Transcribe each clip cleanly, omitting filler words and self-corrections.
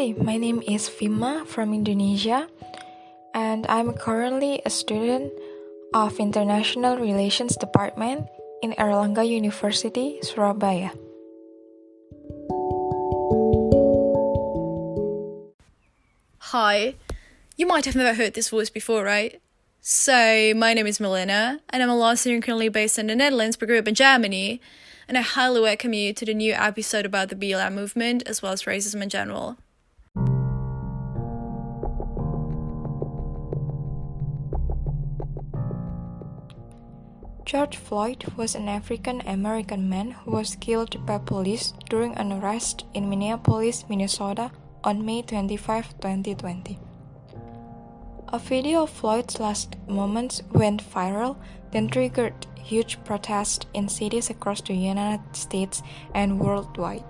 Hi, my name is Fimma from Indonesia, and I'm currently a student of International Relations Department in Erlangga University, Surabaya. Hi, you might have never heard this voice before, right? So, my name is Milena, and I'm a law student currently based in the Netherlands but grew up in Germany, and I highly welcome you to the new episode about the BLM movement as well as racism in general. George Floyd was an African American man who was killed by police during an arrest in Minneapolis, Minnesota on May 25, 2020. A video of Floyd's last moments went viral, then triggered huge protests in cities across the United States and worldwide.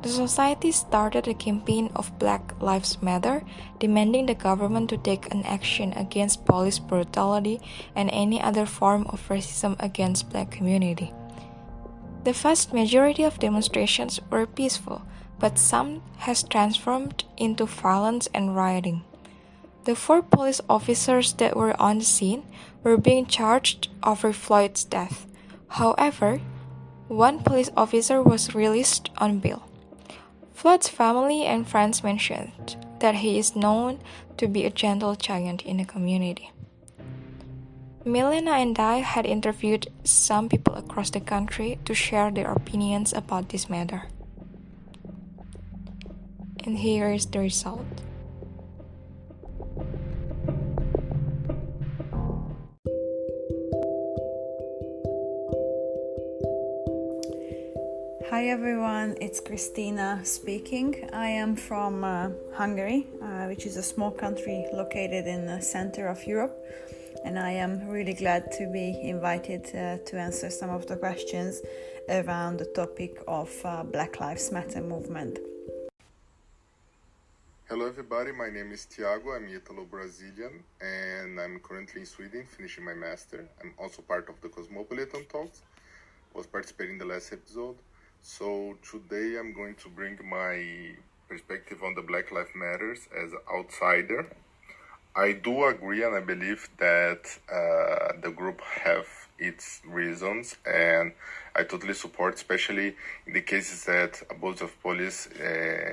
The society started a campaign of Black Lives Matter, demanding the government to take an action against police brutality and any other form of racism against Black community. The vast majority of demonstrations were peaceful, but some has transformed into violence and rioting. The 4 police officers that were on the scene were being charged over Floyd's death. However, one police officer was released on bail. Floyd's family and friends mentioned that he is known to be a gentle giant in the community. Milena and I had interviewed some people across the country to share their opinions about this matter. And here is the result. Hi everyone, it's Christina speaking. I am from Hungary, which is a small country located in the center of Europe, and I am really glad to be invited to answer some of the questions around the topic of Black Lives Matter movement. Hello everybody, my name is Tiago, I'm Italo-Brazilian and I'm currently in Sweden finishing my master. I'm also part of the Cosmopolitan talks, was participating in the last episode. So today I'm going to bring my perspective on the Black Lives Matters as an outsider. I do agree and I believe that the group have its reasons, and I totally support, especially in the cases that abuse of police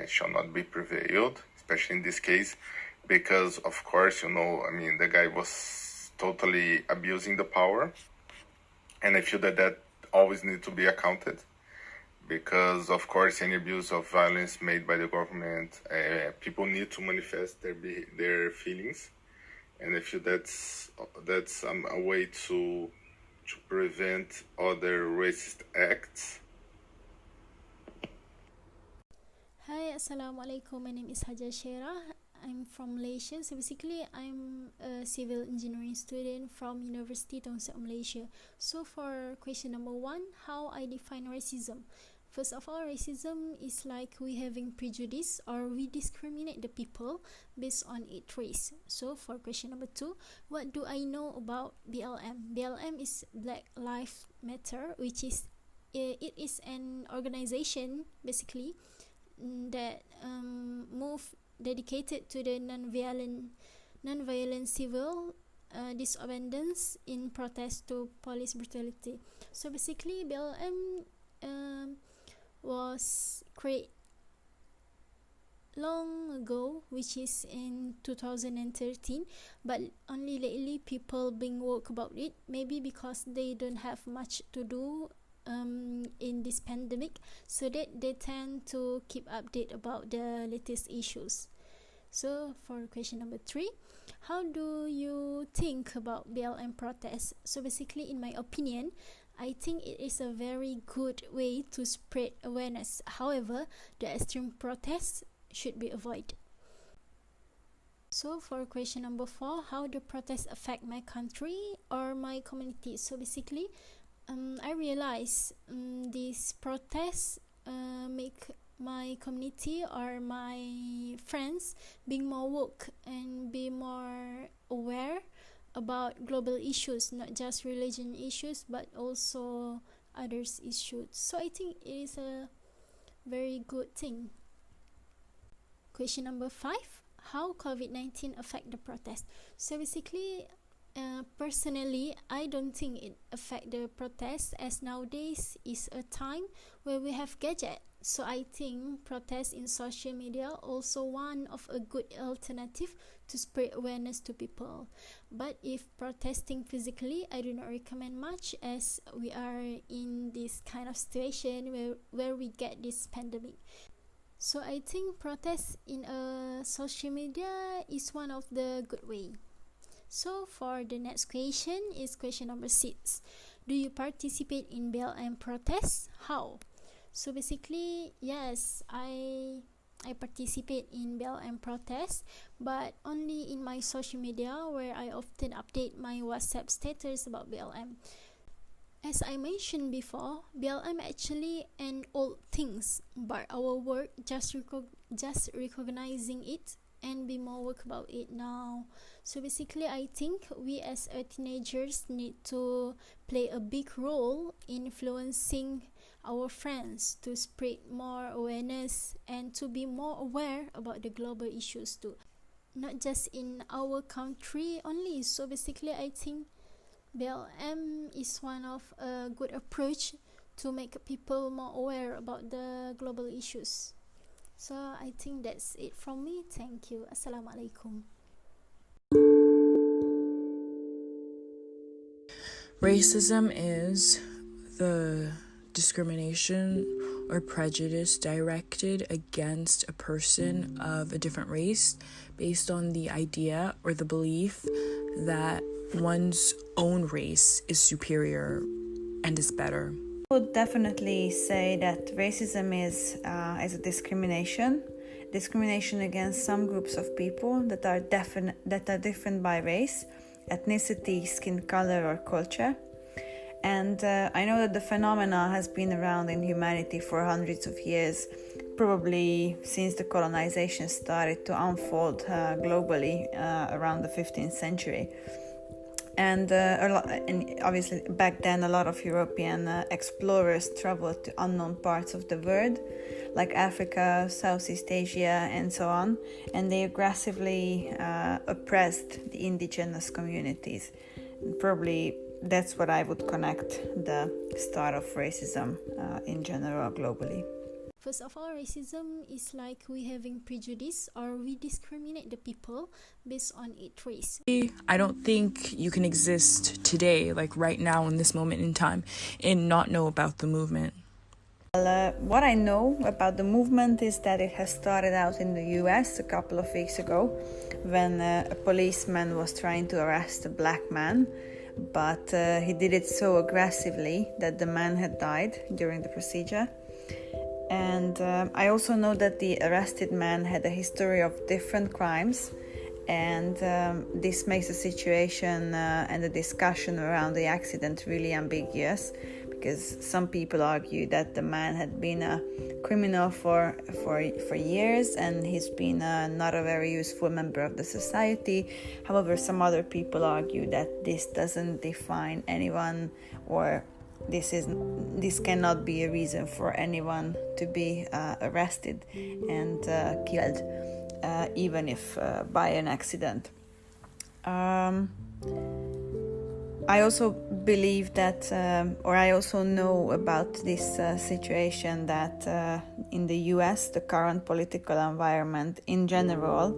shall not be prevailed, especially in this case, because of course, the guy was totally abusing the power, and I feel that always needs to be accounted. Because, of course, any abuse of violence made by the government, people need to manifest their feelings, and I feel that's a way to prevent other racist acts. Hi, Assalamualaikum. My name is Haja Shera. I'm from Malaysia. So basically, I'm a civil engineering student from University Tongsa, Malaysia. So for question number 1, how I define racism. First of all, racism is like we having prejudice or we discriminate the people based on its race. So for question number 2, what do I know about BLM? BLM is Black Lives Matter, which is it is an organization basically that move dedicated to the non-violent civil disobedience in protest to police brutality. So basically, BLM was created long ago, which is in 2013, but only lately people being woke about it, maybe because they don't have much to do in this pandemic, so that they tend to keep update about the latest issues. So for question number 3, how do you think about BLM protests? So basically, in my opinion, I think it is a very good way to spread awareness. However, the extreme protests should be avoided. So for question number 4, how do protests affect my country or my community? So basically, I realize these protests make my community or my friends being more woke and be more aware about global issues, not just religion issues but also others issues. So I think it is a very good thing. question number 5. How COVID-19 affect the protest? So basically, personally, I don't think it affect the protest, as nowadays is a time where we have gadget. So I think protest in social media also one of a good alternative to spread awareness to people. But if protesting physically, I do not recommend much, as we are in this kind of situation where we get this pandemic. So I think protest in social media is one of the good way. So for the next question is question number 6. Do you participate in BLM protests? How? So basically, yes, I participate in BLM protests, but only in my social media, where I often update my WhatsApp status about BLM. As I mentioned before, BLM actually an old things, but our work just recognizing it and be more work about it now. So basically, I think we as teenagers need to play a big role in influencing our friends to spread more awareness and to be more aware about the global issues too, not just in our country only. So basically, I think BLM is one of a good approach to make people more aware about the global issues. So I think that's it from me. Thank you. Assalamualaikum. Racism is the discrimination or prejudice directed against a person of a different race based on the idea or the belief that one's own race is superior and is better. I would definitely say that racism is a discrimination against some groups of people that are different by race, ethnicity, skin color, or culture. And I know that the phenomena has been around in humanity for hundreds of years, probably since the colonization started to unfold globally around the 15th century. And obviously back then a lot of European explorers traveled to unknown parts of the world, like Africa, Southeast Asia, and so on, and they aggressively oppressed the indigenous communities. And probably that's what I would connect the start of racism in general globally. First of all, racism is like we having prejudice or we discriminate the people based on its race. I don't think you can exist today, like right now in this moment in time, and not know about the movement. Well, what I know about the movement is that it has started out in the US a couple of weeks ago when a policeman was trying to arrest a black man, but he did it so aggressively that the man had died during the procedure. And I also know that the arrested man had a history of different crimes, and this makes the situation and the discussion around the accident really ambiguous, because some people argue that the man had been a criminal for years and he's been not a very useful member of the society. However, some other people argue that this doesn't define anyone, or this cannot be a reason for anyone to be arrested and killed, even if by an accident. I also believe that, or I also know about this situation that in the US, the current political environment in general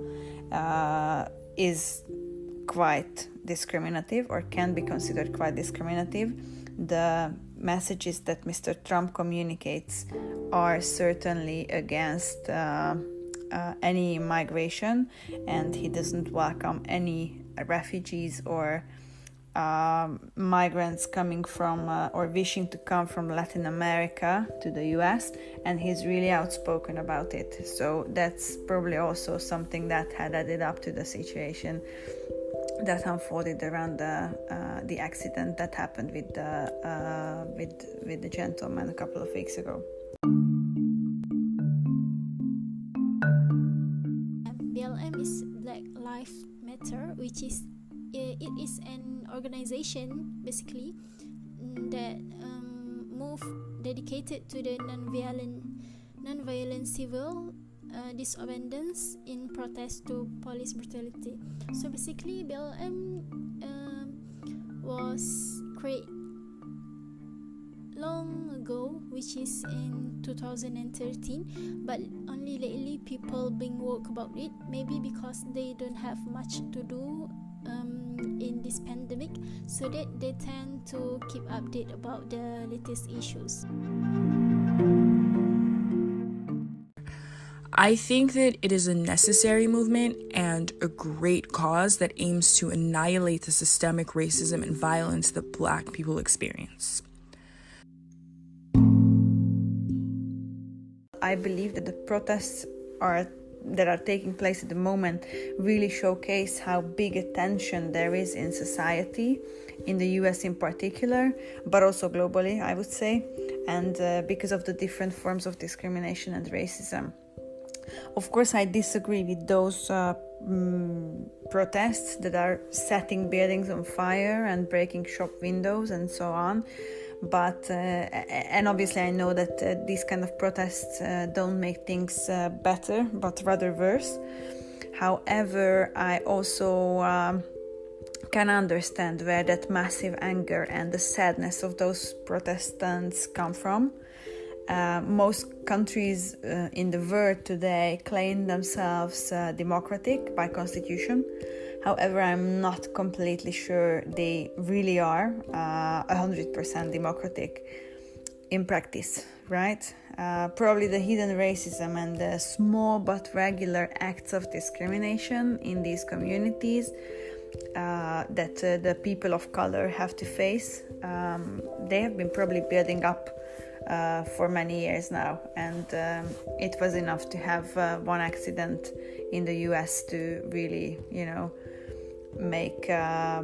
is quite discriminative, or can be considered quite discriminative. The messages that Mr. Trump communicates are certainly against any migration, and he doesn't welcome any refugees or migrants coming from or wishing to come from Latin America to the US, and he's really outspoken about it. So that's probably also something that had added up to the situation that unfolded around the accident that happened with the gentleman a couple of weeks ago. BLM is Black Lives Matter, which is it is an organization basically that move dedicated to the non-violent civil disobedience in protest to police brutality. So basically, BLM was created long ago, which is in 2013, but only lately people being woke about it, maybe because they don't have much to do in this pandemic, so that they tend to keep update about the latest issues. I think that it is a necessary movement and a great cause that aims to annihilate the systemic racism and violence that Black people experience. I believe that the protests that are taking place at the moment really showcase how big a tension there is in society, in the US in particular, but also globally, I would say, and because of the different forms of discrimination and racism. Of course, I disagree with those protests that are setting buildings on fire and breaking shop windows and so on. But and obviously I know that these kind of protests don't make things better, but rather worse. However, I also can understand where that massive anger and the sadness of those protestants come from. Most countries in the world today claim themselves democratic by constitution. However, I'm not completely sure they really are 100% democratic in practice, right? Probably the hidden racism and the small but regular acts of discrimination in these communities that the people of color have to face, they have been probably building up for many years now, and it was enough to have one accident in the US to really, make a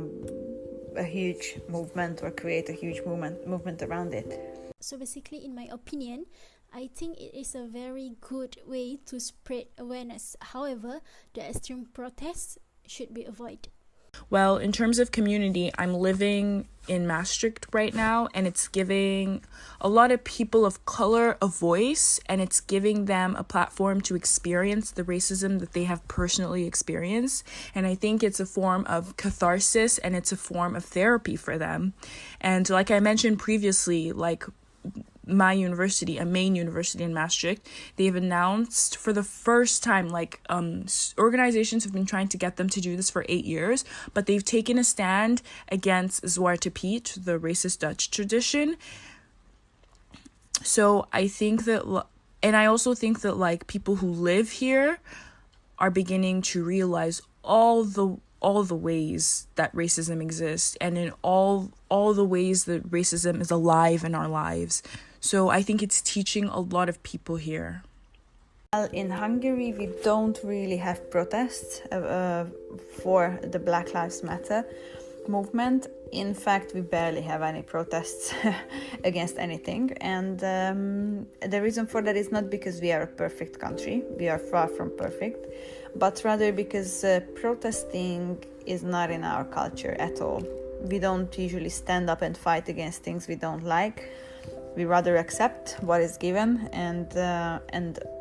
huge movement or create a huge movement around it. So basically, in my opinion, I think it is a very good way to spread awareness. However, the extreme protests should be avoided. Well, in terms of community, I'm living in Maastricht right now, and it's giving a lot of people of color a voice, and it's giving them a platform to experience the racism that they have personally experienced. And I think it's a form of catharsis, and it's a form of therapy for them. And like I mentioned previously, like my university, a main university in Maastricht, they've announced for the first time, organizations have been trying to get them to do this for 8 years, but they've taken a stand against Zwarte Piet, the racist Dutch tradition. So I think that, and I also think that people who live here are beginning to realize all the ways that racism exists, and in all the ways that racism is alive in our lives. So I think it's teaching a lot of people here. Well, in Hungary, we don't really have protests for the Black Lives Matter movement. In fact, we barely have any protests against anything. And the reason for that is not because we are a perfect country. We are far from perfect. But rather because protesting is not in our culture at all. We don't usually stand up and fight against things we don't like. We rather accept what is given, and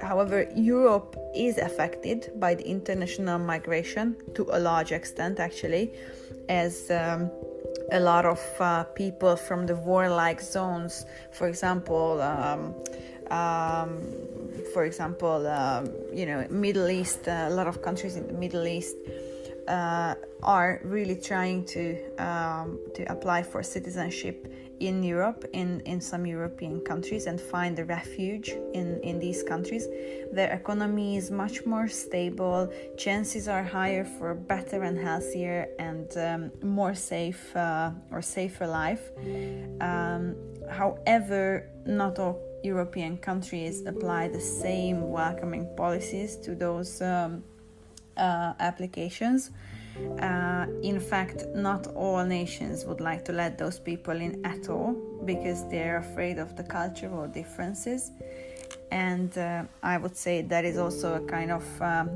however, Europe is affected by the international migration to a large extent, actually, as a lot of people from the warlike zones, for example, Middle East, a lot of countries in the Middle East are really trying to apply for citizenship in Europe, in some European countries, and find a refuge in these countries. Their economy is much more stable, chances are higher for a better and healthier and more safer life. However, not all European countries apply the same welcoming policies to those applications. In fact, not all nations would like to let those people in at all, because they're afraid of the cultural differences. And I would say that is also a kind of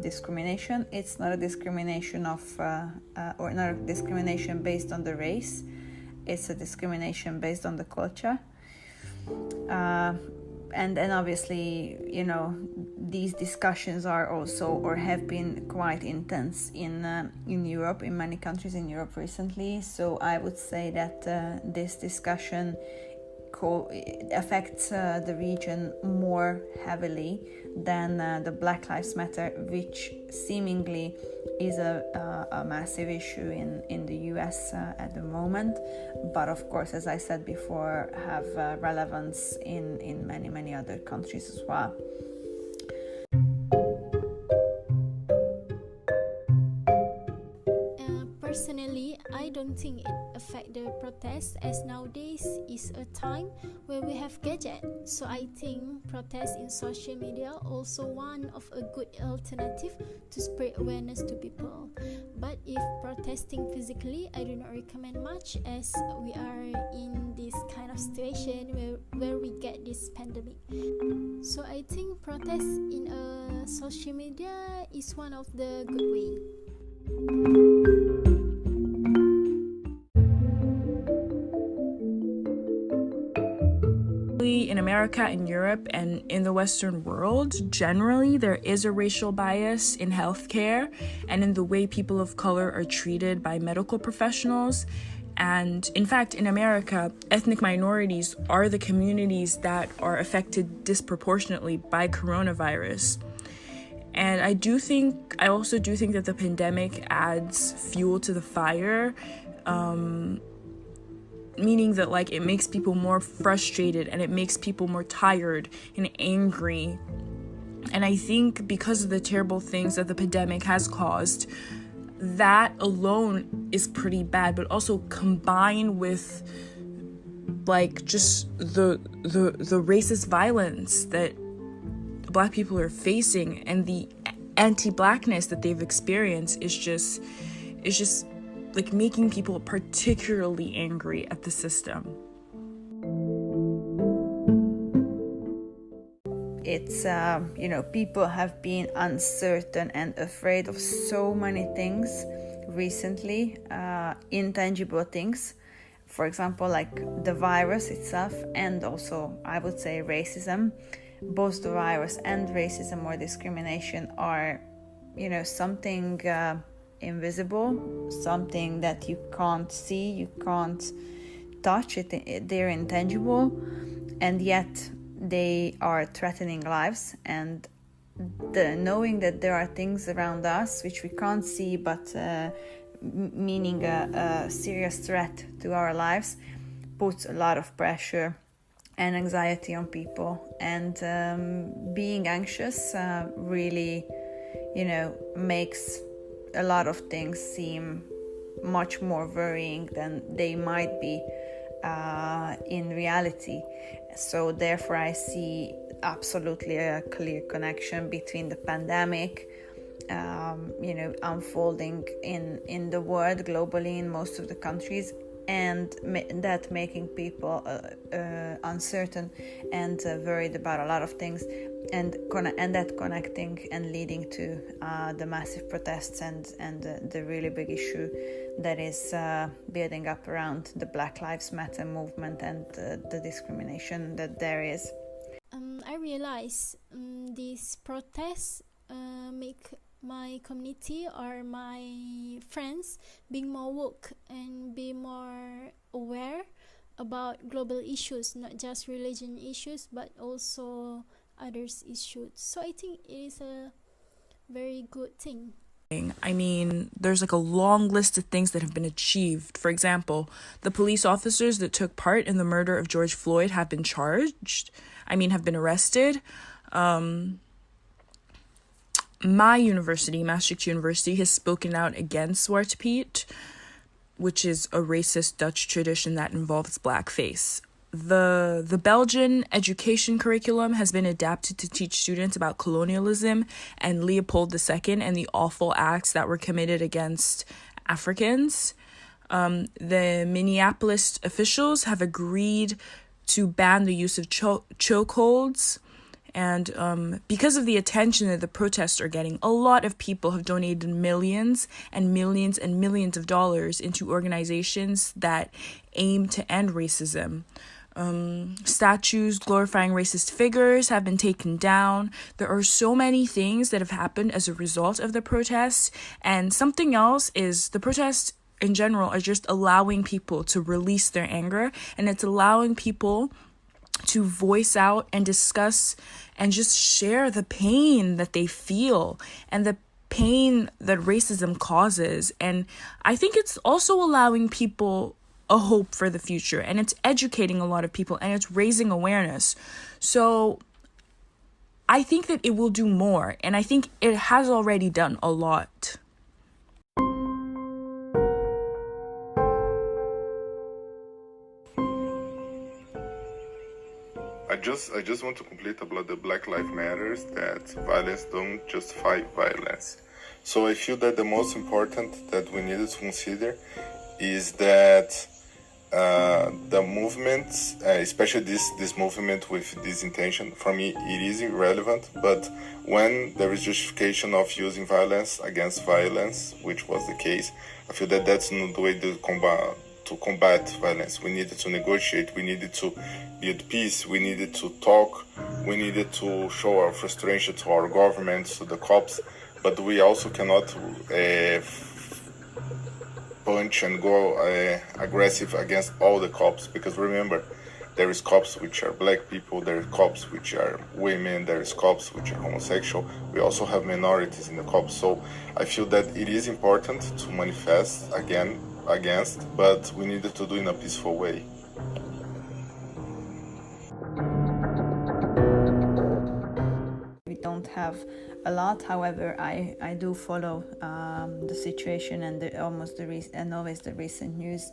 discrimination. It's not a discrimination or not a discrimination based on the race. It's a discrimination based on the culture. and then obviously, you know, these discussions are also, or have been, quite intense in Europe, in many countries in Europe recently. So I would say that this discussion affects the region more heavily than the Black Lives Matter, which seemingly is a massive issue in the US at the moment, but of course, as I said before, have relevance in many other countries as well. Personally, I don't think it affect the protest, as nowadays is a time where we have gadget. So I think protest in social media also one of a good alternative to spread awareness to people. But if protesting physically, I do not recommend much, as we are in this kind of situation where we get this pandemic. So I think protest in social media is one of the good way. In America, in Europe, and in the Western world, generally there is a racial bias in healthcare and in the way people of color are treated by medical professionals. And in fact, in America, ethnic minorities are the communities that are affected disproportionately by coronavirus. And I also do think that the pandemic adds fuel to the fire, meaning that like it makes people more frustrated and it makes people more tired and angry. And I think because of the terrible things that the pandemic has caused, that alone is pretty bad, but also combined with like just the racist violence that Black people are facing and the anti-Blackness that they've experienced is just like making people particularly angry at the system. It's, you know, people have been uncertain and afraid of so many things recently, intangible things. For example, like the virus itself, and also, I would say, racism. Both the virus and racism or discrimination are, you know, something invisible, something that you can't see, you can't touch it, they're intangible, and yet they are threatening lives. And knowing that there are things around us which we can't see, but meaning a serious threat to our lives, puts a lot of pressure and anxiety on people. And being anxious really, you know, makes a lot of things seem much more worrying than they might be in reality. So therefore I see absolutely a clear connection between the pandemic, you know, unfolding in the world globally in most of the countries, and that making people uncertain and worried about a lot of things, and that connecting and leading to the massive protests and the really big issue that is building up around the Black Lives Matter movement and the discrimination that there is. I realize these protests make my community or my friends being more woke and be more aware about global issues, not just religion issues, but also others issues. So I think it is a very good thing. I mean, there's like a long list of things that have been achieved. For example, the police officers that took part in the murder of George Floyd have been have been arrested. My university, Maastricht University, has spoken out against Zwarte Piet, which is a racist Dutch tradition that involves blackface. The Belgian education curriculum has been adapted to teach students about colonialism and Leopold II and the awful acts that were committed against Africans. The Minneapolis officials have agreed to ban the use of chokeholds. And because of the attention that the protests are getting, a lot of people have donated millions and millions and millions of dollars into organizations that aim to end racism. Statues glorifying racist figures have been taken down. There are so many things that have happened as a result of the protests. And something else is the protests in general are just allowing people to release their anger, and it's allowing people to voice out and discuss and just share the pain that they feel and the pain that racism causes. And I think it's also allowing people a hope for the future, and it's educating a lot of people, and it's raising awareness. So I think that it will do more, and I think it has already done a lot. I just want to complete about the Black Lives Matters, that violence don't justify violence. So I feel that the most important that we need to consider is that the movement, especially this movement with this intention, for me it is irrelevant. But when there is justification of using violence against violence, which was the case, I feel that that's not the way to combat violence. We needed to negotiate, we needed to build peace, we needed to talk, we needed to show our frustration to our government, to the cops, but we also cannot punch and go aggressive against all the cops, because remember, there is cops which are black people, there are cops which are women, there is cops which are homosexual. We also have minorities in the cops. So I feel that it is important to manifest against, but we needed to do it in a peaceful way. We don't have a lot, however, I do follow the situation and always the recent news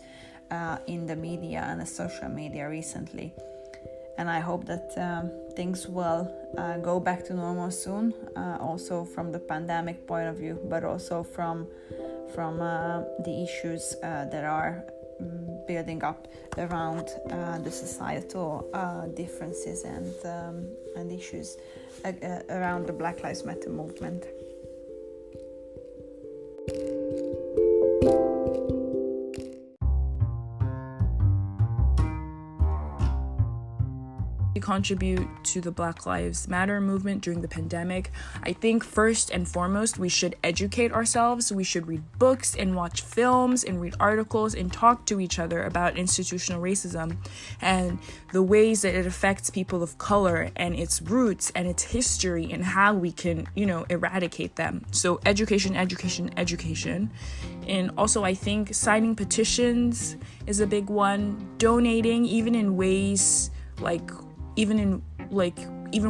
in the media and the social media recently, and I hope that things will go back to normal soon, also from the pandemic point of view, but also from the issues that are building up around the societal differences and issues around the Black Lives Matter movement. Contribute to the Black Lives Matter movement during the pandemic. I think first and foremost, we should educate ourselves. We should read books and watch films and read articles and talk to each other about institutional racism and the ways that it affects people of color and its roots and its history and how we can, eradicate them. So education. And also I think signing petitions is a big one. Donating, even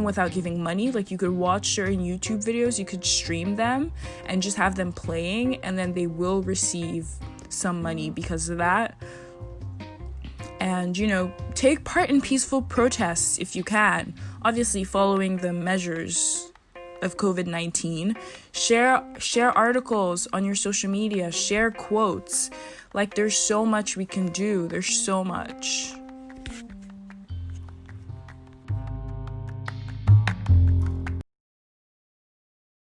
without giving money, like you could watch certain YouTube videos, you could stream them and just have them playing, and then they will receive some money because of that. And take part in peaceful protests if you can, obviously following the measures of COVID-19. Share articles on your social media, share quotes. Like, there's so much we can do. There's so much.